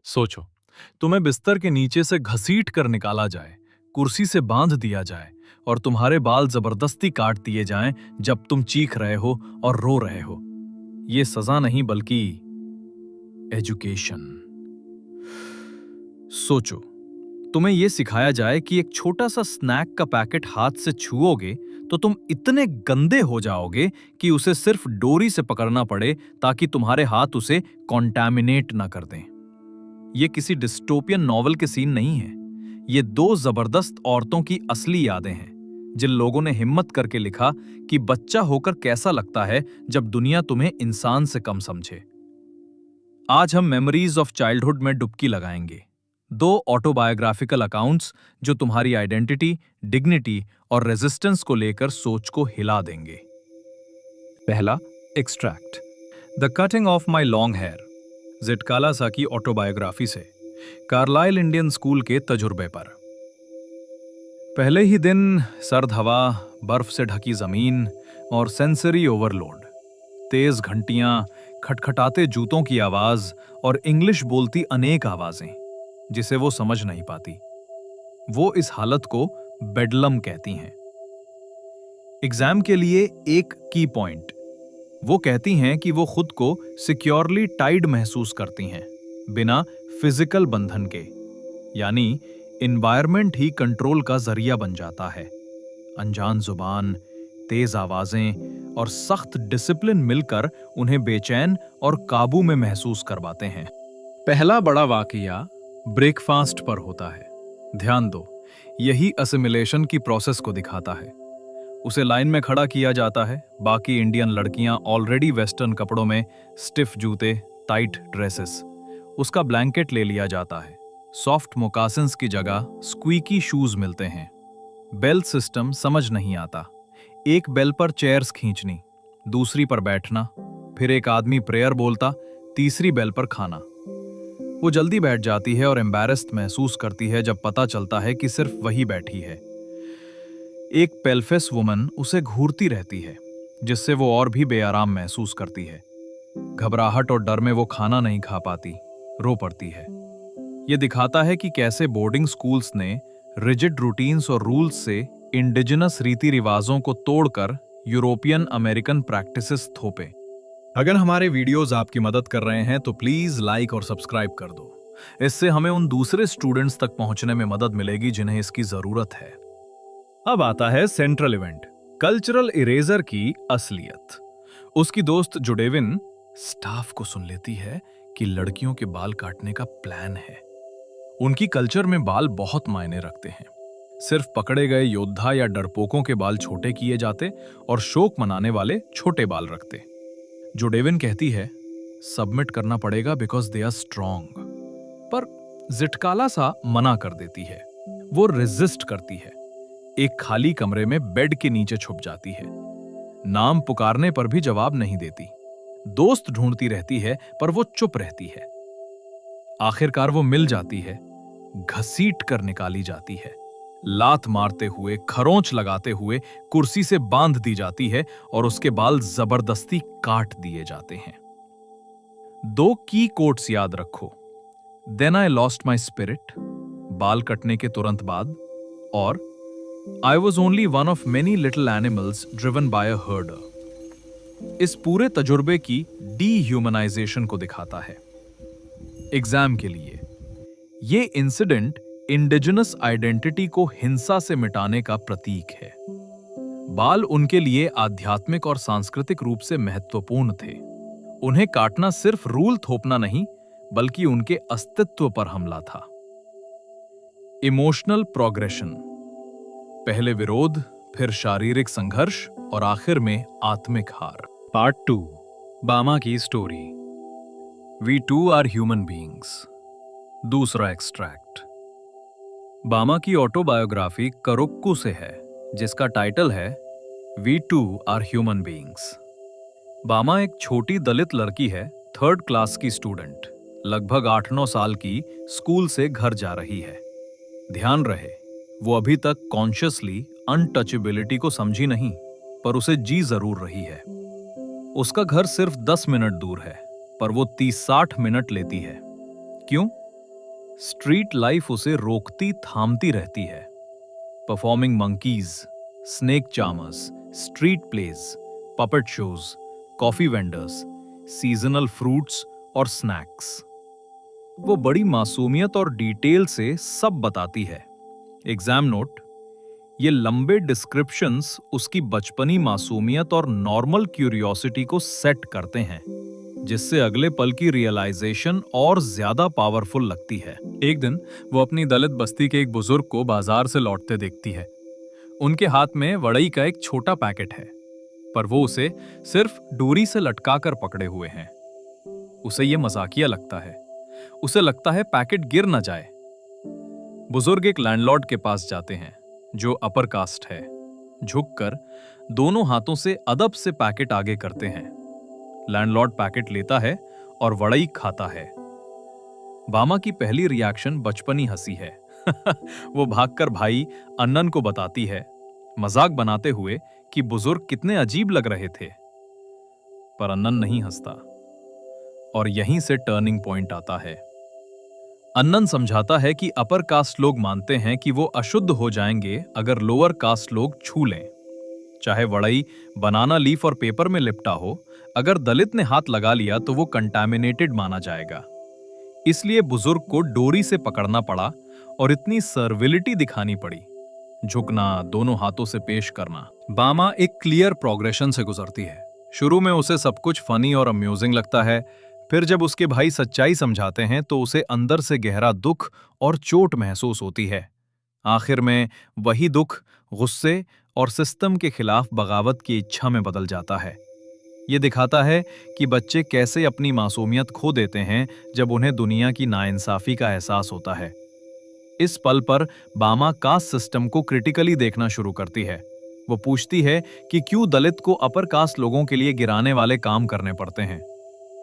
सोचो, तुम्हें बिस्तर के नीचे से घसीट कर निकाला जाए, कुर्सी से बांध दिया जाए और तुम्हारे बाल जबरदस्ती काट दिए जाएं जब तुम चीख रहे हो और रो रहे हो। ये सजा नहीं बल्कि एजुकेशन। सोचो, तुम्हें यह सिखाया जाए कि एक छोटा सा स्नैक का पैकेट हाथ से छुओगे तो तुम इतने गंदे हो जाओगे कि उसे सिर्फ डोरी से पकड़ना पड़े ताकि तुम्हारे हाथ उसे कॉन्टैमिनेट ना कर दें। ये किसी डिस्टोपियन नॉवल के सीन नहीं है। ये दो जबरदस्त औरतों की असली यादें हैं, जिन लोगों ने हिम्मत करके लिखा कि बच्चा होकर कैसा लगता है जब दुनिया तुम्हें इंसान से कम समझे। आज हम मेमोरीज ऑफ चाइल्डहुड में डुबकी लगाएंगे। दो ऑटोबायोग्राफिकल अकाउंट्स जो तुम्हारी आइडेंटिटी, डिग्निटी और रेजिस्टेंस को लेकर सोच को हिला देंगे। पहला, extract, the cutting of my long hair, Zitkala Sa की ऑटोबायोग्राफी से, कार्लाइल इंडियन स्कूल के तजुर्बे पर। पहले ही दिन सर्द हवा, बर्फ से ढकी जमीन और सेंसरी ओवरलोड, तेज घंटियां, खटखटाते जूतों की आवाज और इंग्लिश बोलती अनेक आवाजें जिसे वो समझ नहीं पाती। वो इस हालत को बेडलम कहती हैं। एग्जाम के लिए एक की पॉइंट, वो कहती हैं कि वो खुद को सिक्योरली टाइड महसूस करती हैं, बिना फिजिकल बंधन के, यानी इन्वायरमेंट ही कंट्रोल का जरिया बन जाता है। अनजान जुबान, तेज आवाजें और सख्त डिसिप्लिन मिलकर उन्हें बेचैन और काबू में महसूस करवाते हैं। पहला बड़ा वाकया ब्रेकफास्ट पर होता है। ध्यान दो, यही असिमिलेशन की प्रोसेस को दिखाता है। उसे लाइन में खड़ा किया जाता है, बाकी इंडियन लड़कियां ऑलरेडी वेस्टर्न कपड़ों में, स्टिफ जूते, टाइट ड्रेसेस। उसका ब्लैंकेट ले लिया जाता है, सॉफ्ट मोकासिन्स की जगह स्क्वीकी शूज मिलते हैं। बेल सिस्टम समझ नहीं आता। एक बेल पर चेयर्स खींचनी, दूसरी पर बैठना, फिर एक आदमी प्रेयर बोलता, तीसरी बेल पर खाना। वो जल्दी बैठ जाती है और एम्बैरेस्ड महसूस करती है जब पता चलता है कि सिर्फ वही बैठी है। एक पेल्फेस वुमन उसे घूरती रहती है, जिससे वो और भी बेआराम महसूस करती है। घबराहट और डर में वो खाना नहीं खा पाती, रो पड़ती है। ये दिखाता है कि कैसे बोर्डिंग स्कूल्स ने रिजिड रूटीन्स और रूल्स से इंडिजिनस रीति रिवाजों को तोड़कर यूरोपियन अमेरिकन प्रैक्टिसेस थोपे। अगर हमारे वीडियोस आपकी मदद कर रहे हैं तो प्लीज लाइक और सब्सक्राइब कर दो। इससे हमें उन दूसरे स्टूडेंट्स तक पहुंचने में मदद मिलेगी जिन्हें इसकी जरूरत है। अब आता है सेंट्रल इवेंट, कल्चरल इरेजर की असलियत। उसकी दोस्त जुडेविन स्टाफ को सुन लेती है कि लड़कियों के बाल काटने का प्लान है। उनकी कल्चर में बाल बहुत मायने रखते हैं। सिर्फ पकड़े गए योद्धा या डरपोकों के बाल छोटे किए जाते और शोक मनाने वाले छोटे बाल रखते। जुडेविन कहती है, सबमिट करना पड़ेगा बिकॉज दे आर स्ट्रॉन्ग। पर ज़िटकाला सा मना कर देती है। वो रेजिस्ट करती है, एक खाली कमरे में बेड के नीचे छुप जाती है। नाम पुकारने पर भी जवाब नहीं देती। दोस्त ढूंढती रहती है पर वो चुप रहती है। आखिरकार वो मिल जाती है, घसीट कर निकाली जाती है, लात मारते हुए, खरोंच लगाते हुए कुर्सी से बांध दी जाती है और उसके बाल जबरदस्ती काट दिए जाते हैं। दो की कोट्स याद रखो, then I lost my spirit, बाल कटने के तुरंत बाद, और I was only one of many little animals driven by a herder. इस पूरे तजुर्बे की डीह्यूमनाइजेशन को दिखाता है। एग्जाम के लिए ये इंसिडेंट इंडिजिनस आइडेंटिटी को हिंसा से मिटाने का प्रतीक है। बाल उनके लिए आध्यात्मिक और सांस्कृतिक रूप से महत्वपूर्ण थे। उन्हें काटना सिर्फ रूल थोपना नहीं, बल्कि उनके अस्तित्व पर हमला था। इमोशनल प्रोग्रेशन, पहले विरोध, फिर शारीरिक संघर्ष और आखिर में आत्मिक हार। पार्ट 2, बामा की story, we too are human beings. दूसरा एक्सट्रैक्ट, बामा की ऑटोबायोग्राफी करोक्कू से है, जिसका टाइटल है we too are human beings. Bama एक छोटी दलित लड़की है, 3rd क्लास की स्टूडेंट, लगभग 8-9 साल की, स्कूल से घर जा रही है। ध्यान रहे, वो अभी तक कॉन्शियसली अनटचेबिलिटी को समझी नहीं, पर उसे जी जरूर रही है। उसका घर सिर्फ 10 मिनट दूर है, पर वो 30-60 मिनट लेती है। क्यों? स्ट्रीट लाइफ उसे रोकती थामती रहती है। Performing monkeys, snake charmers, street plays, puppet shows, coffee vendors, seasonal fruits और स्नैक्स। वो बड़ी मासूमियत और डिटेल से सब बताती है। एग्जाम नोट: ये लंबे डिस्क्रिप्शंस उसकी बचपनी मासूमियत और नॉर्मल क्यूरियोसिटी को सेट करते हैं, जिससे अगले पल की रियलाइजेशन और ज्यादा पावरफुल लगती है। एक दिन वो अपनी दलित बस्ती के एक बुजुर्ग को बाजार से लौटते देखती है। उनके हाथ में वड़ई का एक छोटा पैकेट है, पर वो उसे सिर्फ डोरी से लटकाकर पकड़े हुए हैं। उसे ये मजाकिया लगता है। उसे लगता है पैकेट गिर न जाए। बुजुर्ग एक लैंडलॉर्ड के पास जाते हैं, जो अपर कास्ट है। झुककर दोनों हाथों से अदब से पैकेट आगे करते हैं। लैंडलॉर्ड पैकेट लेता है और वड़ई खाता है। बामा की पहली रिएक्शन बचपनी हंसी है। वो भागकर भाई अन्नन को बताती है, मजाक बनाते हुए कि बुजुर्ग कितने अजीब लग रहे थे। पर अन्नन नहीं हंसता, और यहीं से टर्निंग पॉइंट आता है। अन्नन समझाता है कि अपर कास्ट लोग मानते हैं कि वो अशुद्ध हो जाएंगे अगर लोअर कास्ट लोग छू लें। चाहे वड़ई बनाना लीफ और पेपर में लिपटा हो, अगर दलित ने हाथ लगा लिया तो वो कंटामिनेटेड माना जाएगा। इसलिए बुजुर्ग को डोरी से पकड़ना पड़ा और इतनी सर्विलिटी दिखानी पड़ी। झुकना, दोनों हाथों से पेश करना। बामा एक क्लियर प्रोग्रेशन से गुजरती है। शुरू में उसे सब कुछ फनी और अम्यूजिंग लगता है, फिर जब उसके भाई सच्चाई समझाते हैं तो उसे अंदर से गहरा दुख और चोट महसूस होती है। आखिर में वही दुख गुस्से और सिस्टम के खिलाफ बगावत की इच्छा में बदल जाता है। ये दिखाता है कि बच्चे कैसे अपनी मासूमियत खो देते हैं जब उन्हें दुनिया की नाइंसाफी का एहसास होता है। इस पल पर बामा कास्ट सिस्टम को क्रिटिकली देखना शुरू करती है। वो पूछती है कि क्यों दलित को अपर कास्ट लोगों के लिए गिराने वाले काम करने पड़ते हैं।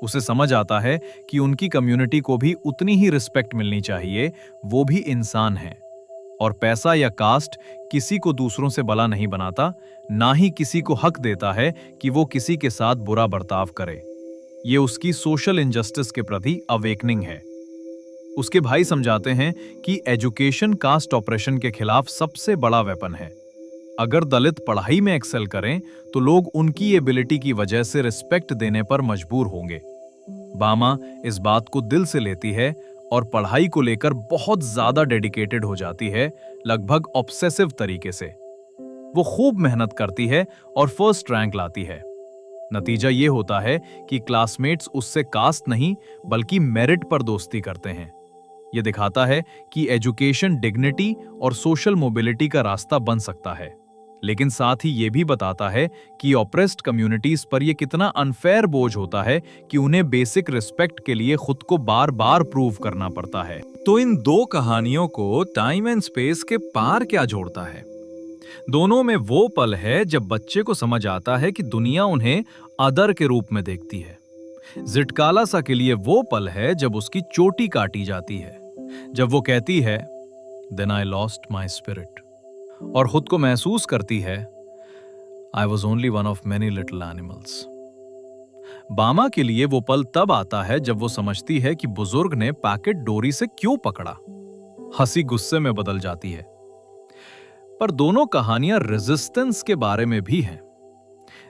उसे समझ आता है कि उनकी कम्युनिटी को भी उतनी ही रिस्पेक्ट मिलनी चाहिए, वो भी इंसान हैं। और पैसा या कास्ट किसी को दूसरों से भला नहीं बनाता, ना ही किसी को हक देता है कि वो किसी के साथ बुरा बर्ताव करे। ये उसकी सोशल इनजस्टिस के प्रति अवेकनिंग है। उसके भाई समझाते हैं कि एजुकेशन कास्ट ऑपरेशन के खिलाफ सबसे बड़ा वेपन है। अगर दलित पढ़ाई में एक्सेल करें तो लोग उनकी एबिलिटी की वजह से रिस्पेक्ट देने पर मजबूर होंगे। बामा इस बात को दिल से लेती है और पढ़ाई को लेकर बहुत ज्यादा डेडिकेटेड हो जाती है, लगभग ऑब्सेसिव तरीके से। वो खूब मेहनत करती है और फर्स्ट रैंक लाती है। नतीजा ये होता है कि क्लासमेट्स उससे कास्ट नहीं बल्कि मेरिट पर दोस्ती करते हैं। यह दिखाता है कि एजुकेशन डिग्निटी और सोशल मोबिलिटी का रास्ता बन सकता है, लेकिन साथ ही यह भी बताता है कि ऑप्रेस्ड कम्युनिटीज पर यह कितना अनफेयर बोझ होता है कि उन्हें बेसिक रिस्पेक्ट के लिए खुद को बार बार प्रूव करना पड़ता है। तो इन दो कहानियों को टाइम एंड स्पेस के पार क्या जोड़ता है? दोनों में वो पल है जब बच्चे को समझ आता है कि दुनिया उन्हें अदर के रूप में देखती है। जिटकालासा के लिए वो पल है जब उसकी चोटी काटी जाती है, जब वो कहती है, "Then I lost my spirit," और खुद को महसूस करती है, "I was only one of many little animals." बामा के लिए वो पल तब आता है जब वो समझती है कि बुजुर्ग ने पैकेट डोरी से क्यों पकड़ा। हंसी गुस्से में बदल जाती है। पर दोनों कहानियां रेजिस्टेंस के बारे में भी हैं।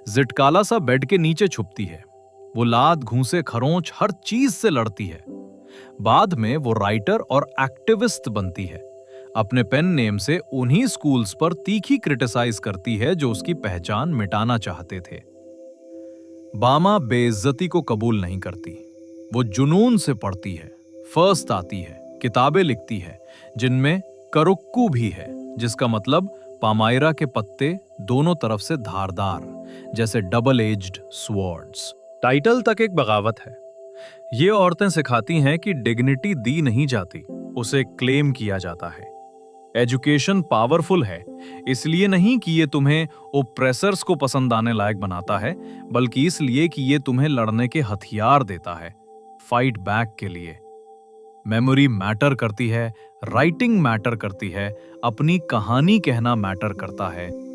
जिटकालासा बेड के नीचे छुपती है। वो लात, घूंसे, खरोंच हर चीज से लड़ती है। बाद में वो राइटर और एक्टिविस्ट बनती है। अपने पेन नेम से उन्हीं स्कूल्स पर तीखी क्रिटिसाइज करती है जो उसकी पहचान मिटाना चाहते थे। बामा बेइज्जती को कबूल नहीं करती। वो जुनून से पढ़ती है, फर्स्ट आती है, किताबें लिखती है जिनमें करुक्कू भी है, जिसका मतलब पामाइरा के पत्ते दोनों तरफ से धारदार, जैसे डबल एज्ड स्वॉर्ड्स। टाइटल तक एक बगावत है। ये औरतें सिखाती हैं कि डिग्निटी दी नहीं जाती, उसे क्लेम किया जाता है। एजुकेशन पावरफुल है, इसलिए नहीं कि ये तुम्हें ओप्रेसर्स को पसंद आने लायक बनाता है, बल्कि इसलिए कि ये तुम्हें लड़ने के हथियार देता है, फाइट बैक के लिए। मेमोरी मैटर करती है, राइटिंग मैटर करती है, अपनी कहानी कहना मैटर करता है।